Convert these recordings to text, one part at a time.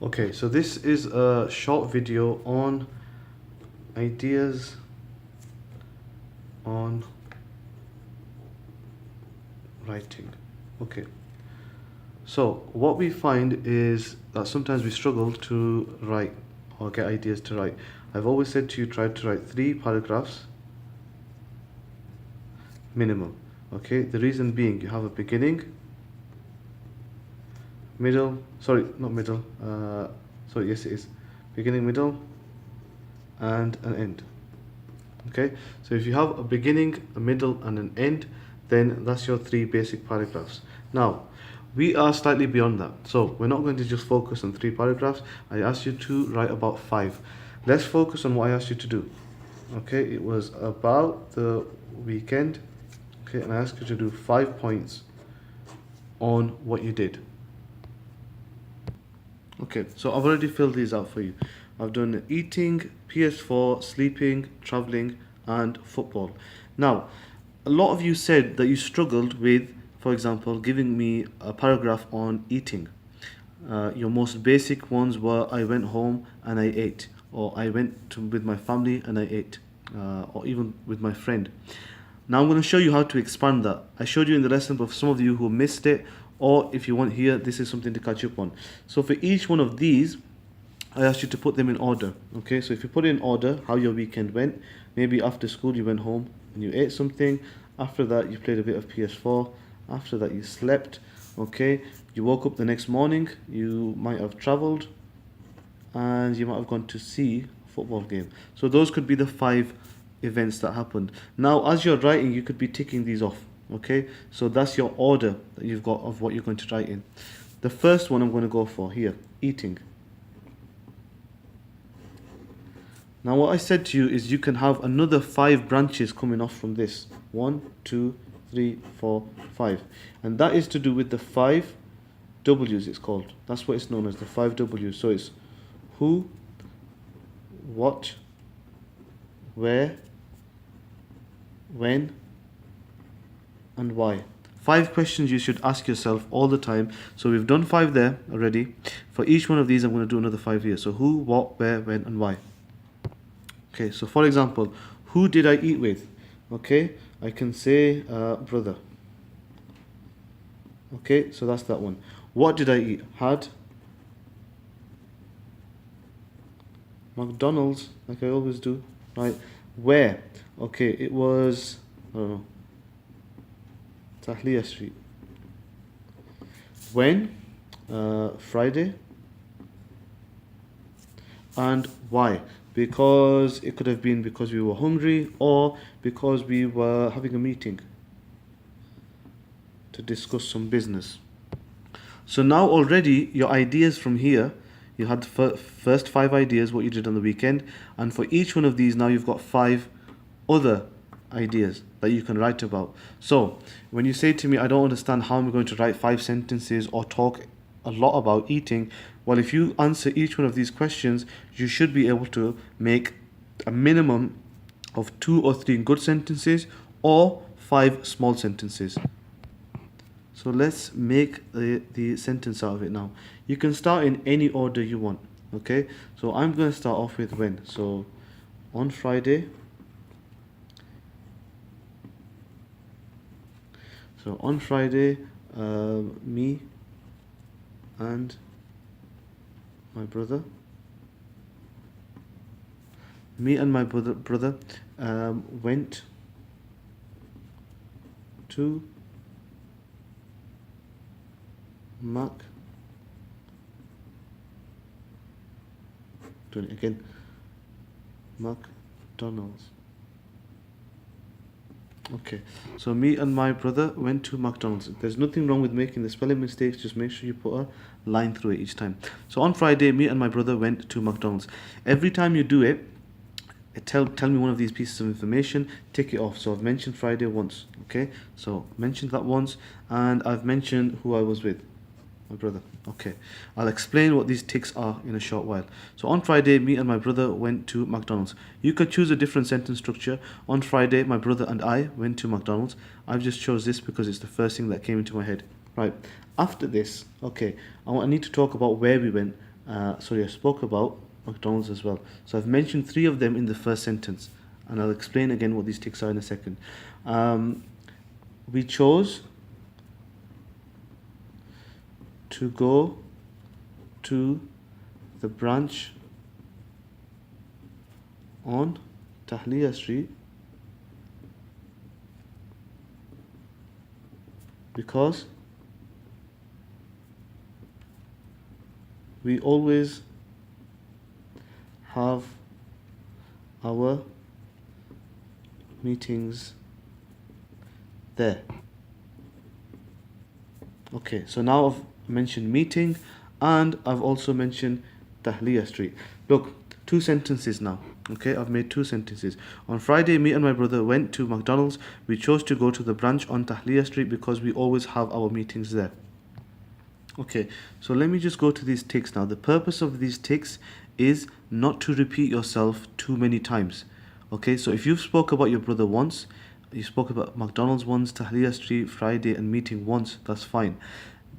Okay, so this is a short video on ideas on writing. Okay, so what we find is that sometimes we struggle to write or get ideas to write. I've always said to you, try to write 3 paragraphs minimum. Okay, the reason being you have a beginning, middle, sorry, not middle, sorry, yes it is, beginning, middle, and an end. Okay, so if you have a beginning, a middle, and an end, then that's your 3 basic paragraphs. Now, we are slightly beyond that, so we're not going to just focus on 3 paragraphs. I asked you to write about 5. Let's focus on what I asked you to do. Okay, it was about the weekend. Okay, and I asked you to do 5 points on what you did. Okay, so I've already filled these out for you. I've done eating, PS4, sleeping, traveling, and football. Now, a lot of you said that you struggled with, for example, giving me a paragraph on eating. Your most basic ones were I went home and I ate, or I went with my family and I ate, or even with my friend. Now I'm going to show you how to expand that. I showed you in the lesson, but for some of you who missed it, or if you want here, this is something to catch up on. So for each one of these, I asked you to put them in order. Okay, so if you put it in order, how your weekend went, maybe after school you went home and you ate something, after that you played a bit of PS4, after that you slept, okay, you woke up the next morning, you might have traveled, and you might have gone to see a football game. So those could be the 5 events that happened. Now as you're writing, you could be ticking these off. Okay, so that's your order that you've got of what you're going to write in. The first one I'm going to go for here, eating. Now what I said to you is you can have another 5 branches coming off from this. 1, 2, 3, 4, 5. And that is to do with the 5 W's, it's called. That's what it's known as, the 5 W's. So it's who, what, where, when, and why. 5 questions you should ask yourself all the time. So we've done 5 there already. For each one of these I'm going to do another 5 here. So who, what, where, when, and why. Okay, so for example, who did I eat with? Okay, I can say brother. Okay, so that's that one. What did I eat? Had McDonald's, like I always do, right? Where? Okay, it was, I don't know, Tahliya Street. When? Friday. And why? Because it could have been because we were hungry or because we were having a meeting to discuss some business. So now already your ideas from here, you had the first 5 ideas, what you did on the weekend, and for each one of these now you've got 5 other ideas that you can write about. So when you say to me, I don't understand how I'm going to write 5 sentences or talk a lot about eating, well, if you answer each one of these questions, you should be able to make a minimum of 2 or 3 good sentences or 5 small sentences. So let's make the sentence out of it now. You can start in any order you want. Okay, so I'm going to start off with when. So on Friday. So on Friday, me and my brother went to doing it again, McDonald's. Okay, so me and my brother went to McDonald's. There's nothing wrong with making the spelling mistakes, just make sure you put a line through it each time. So on Friday, me and my brother went to McDonald's. Every time you do it, tell me one of these pieces of information, tick it off. So I've mentioned Friday once, okay? So mentioned that once, and I've mentioned who I was with, my brother. Okay, I'll explain what these ticks are in a short while. So on Friday, me and my brother went to McDonald's. You could choose a different sentence structure. On Friday, my brother and I went to McDonald's. I've just chose this because it's the first thing that came into my head. Right, after this, okay, I need to talk about where we went I spoke about McDonald's as well. So I've mentioned three of them in the first sentence, and I'll explain again what these ticks are in a second. We chose to go to the branch on Tahliya Street because we always have our meetings there. Okay, so now I've mentioned meeting and I've also mentioned Tahliya Street. Look, two sentences now. Okay, I've made two sentences. On Friday, me and my brother went to McDonald's. We chose to go to the branch on Tahliya Street because we always have our meetings there. Okay, so let me just go to these ticks now. The purpose of these ticks is not to repeat yourself too many times. Okay, so if you've spoke about your brother once, you spoke about McDonald's once, Tahliya Street, Friday, and meeting once, that's fine.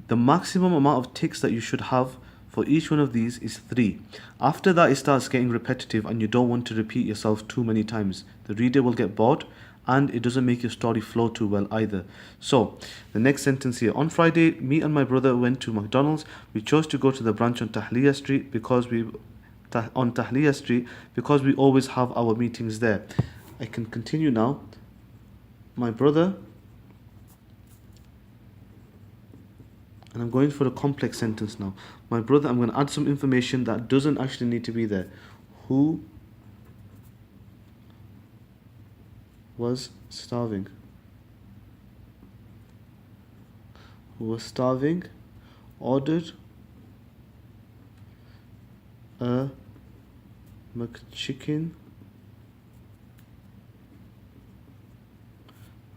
The maximum amount of ticks that you should have for each one of these is 3. After that, it starts getting repetitive and you don't want to repeat yourself too many times. The reader will get bored and it doesn't make your story flow too well either. So, the next sentence here. On Friday, me and my brother went to McDonald's. We chose to go to the branch on Tahliya Street because we always have our meetings there. I can continue now. My brother, and I'm going for a complex sentence now. My brother, I'm going to add some information that doesn't actually need to be there. Who was starving? Who was starving ordered a McChicken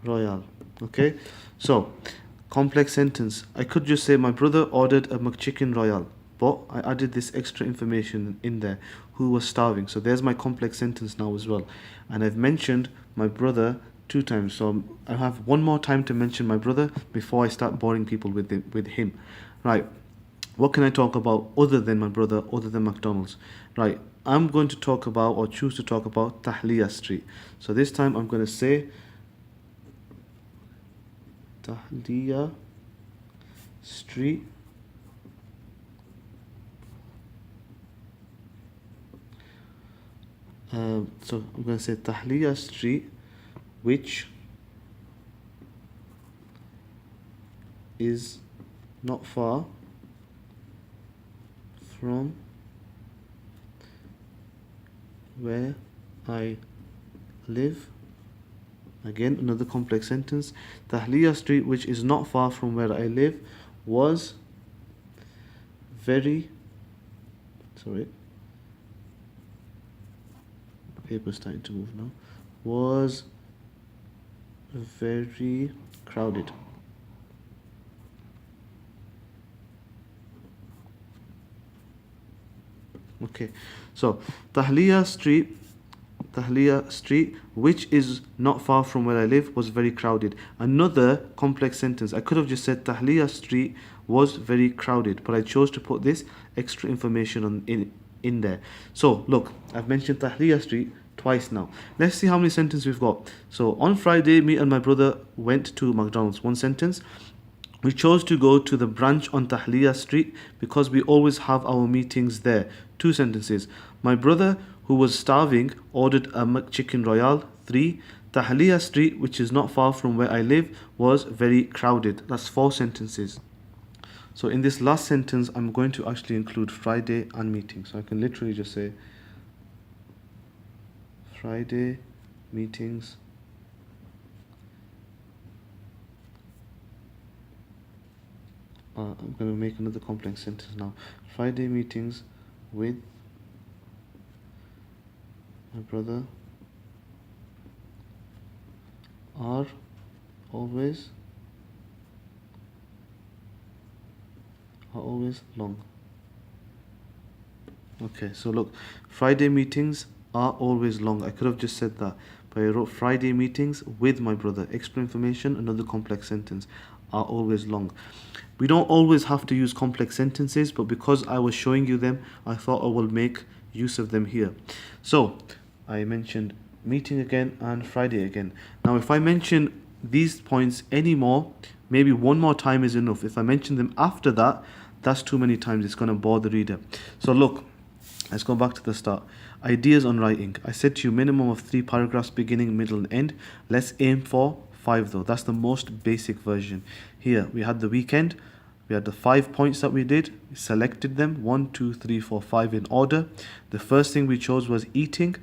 Royal. Okay, so complex sentence. I could just say my brother ordered a McChicken Royal, but I added this extra information in there. Who was starving? So there's my complex sentence now as well. And I've mentioned my brother 2 times. So I have one more time to mention my brother before I start boring people with him. Right. What can I talk about other than my brother, other than McDonald's? Right. I'm going to talk about or choose to talk about Tahliya Street. So this time I'm going to say Tahliya Street so I'm going to say Tahliya Street, which is not far from where I live. Again, another complex sentence. Tahliya Street, which is not far from where I live, was very... Sorry. Paper's starting to move now. Was very crowded. Okay, so Tahliya Street, which is not far from where I live, was very crowded. Another complex sentence. I could have just said Tahliya Street was very crowded, but I chose to put this extra information in there. So look, I've mentioned Tahliya Street twice now. Let's see how many sentences we've got. So on Friday, me and my brother went to McDonald's. 1 sentence. We chose to go to the branch on Tahliya Street because we always have our meetings there. 2 sentences. My brother, who was starving, ordered a McChicken Royal. 3. Tahliya Street, which is not far from where I live, was very crowded. That's 4 sentences. So in this last sentence, I'm going to actually include Friday and meeting. So I can literally just say Friday meetings I'm going to make another complex sentence now. Friday meetings with my brother are always long. Okay, so look, Friday meetings are always long. I could have just said that, but I wrote Friday meetings with my brother. Extra information, another complex sentence. are always long. We don't always have to use complex sentences, but because I was showing you them, I thought I will make use of them here. So, I mentioned meeting again and Friday again. Now, if I mention these points anymore, maybe one more time is enough. If I mention them after that, that's too many times. It's going to bore the reader. So look, let's go back to the start. Ideas on writing. I said to you minimum of 3 paragraphs, beginning, middle and end. Let's aim for 5 though. That's the most basic version. Here we had the weekend. We had the 5 points that we did. We selected them 1, 2, 3, 4, 5 in order. The first thing we chose was eating.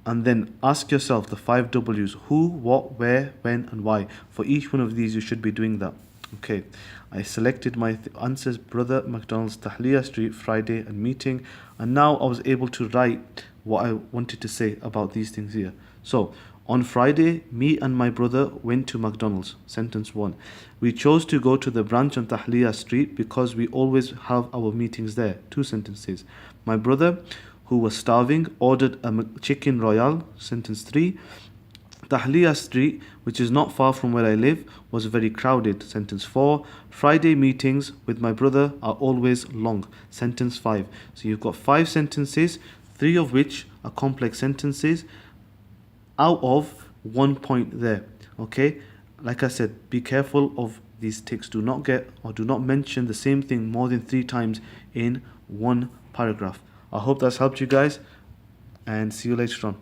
And then ask yourself the 5 W's: who, what, where, when and why. For each one of these you should be doing that. Okay, I selected my answers: brother, McDonald's, Tahliya Street, Friday and meeting. And now I was able to write what I wanted to say about these things here. So, on Friday, me and my brother went to McDonald's. Sentence 1. We chose to go to the branch on Tahliya Street because we always have our meetings there. 2 sentences. My brother, who was starving, ordered a chicken royale. Sentence 3. Tahliya Street, which is not far from where I live, was very crowded. Sentence 4. Friday meetings with my brother are always long. Sentence 5. So you've got 5 sentences, 3 of which are complex sentences, out of 1 point there. Okay, like I said, be careful of these ticks. Do not get or do not mention the same thing more than 3 times in one paragraph. I hope that's helped you guys, and see you later on.